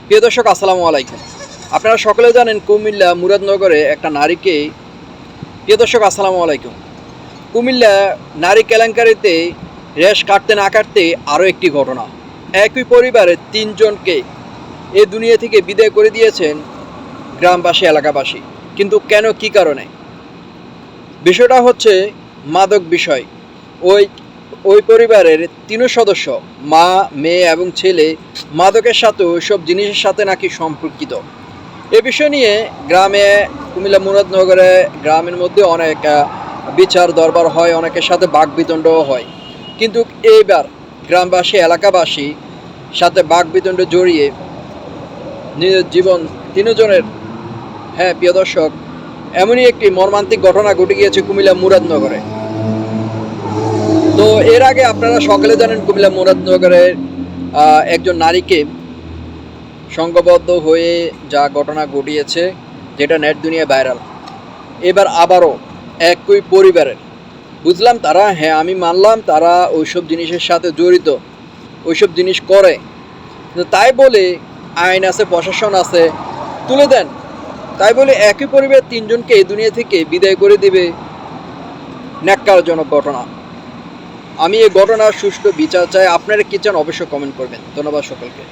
প্রিয় দর্শক, আসসালামু আলাইকুম। আপনারা সকলে জানেন কুমিল্লা মুরাদনগরে একটা নারীকে প্রিয় দর্শক, আসসালামু আলাইকুম। কুমিল্লা নারী কেলেঙ্কারিতে রেশ কাটতে না কাটতে আরও একটি ঘটনা। একই পরিবারের তিনজনকে এ দুনিয়া থেকে বিদায় করে দিয়েছেন গ্রামবাসী, এলাকাবাসী। কিন্তু কেন, কী কারণে? বিষয়টা হচ্ছে মাদক বিষয়। ওই ওই পরিবারের তিন সদস্য, মা, মেয়ে এবং ছেলে, মাদকের সাথে ওইসব জিনিসের সাথে নাকি সম্পর্কিত। এ বিষয় নিয়ে গ্রামে, কুমিল্লা মুরাদনগরে গ্রামের মধ্যে অনেক বিচার দরবার হয়, অনেকের সাথে বাকবিতণ্ডও হয়। কিন্তু এইবার গ্রামবাসী, এলাকাবাসী সাথে বাকবিতণ্ড জড়িয়ে নিজের জীবন তিনজনের, হ্যাঁ প্রিয় দর্শক, এমনই একটি মর্মান্তিক ঘটনা ঘটে গিয়েছে কুমিল্লা মুরাদনগরে। তো এর আগে আপনারা সকলে জানেন কুমিল্লা মুরাদনগরের একজন নারীকে সংঘবদ্ধ হয়ে যা ঘটনা ঘটিয়েছে, যেটা নেট দুনিয়া ভাইরাল। এবার আবারও একই পরিবারের, বুঝলাম তারা, হ্যাঁ আমি মানলাম তারা ওইসব জিনিসের সাথে জড়িত, ওইসব জিনিস করে, কিন্তু তাই বলে আইন আছে, প্রশাসন আছে, তুলে দেন, তাই বলে একই পরিবারের তিনজনকে এই দুনিয়া থেকে বিদায় করে দিবে। ন্যাক্কারজনক ঘটনা। আমি এই ঘটনার সুষ্ঠু বিচার চাই। আপনারা কি চান অবশ্যই কমেন্ট করবেন। ধন্যবাদ সকলকে।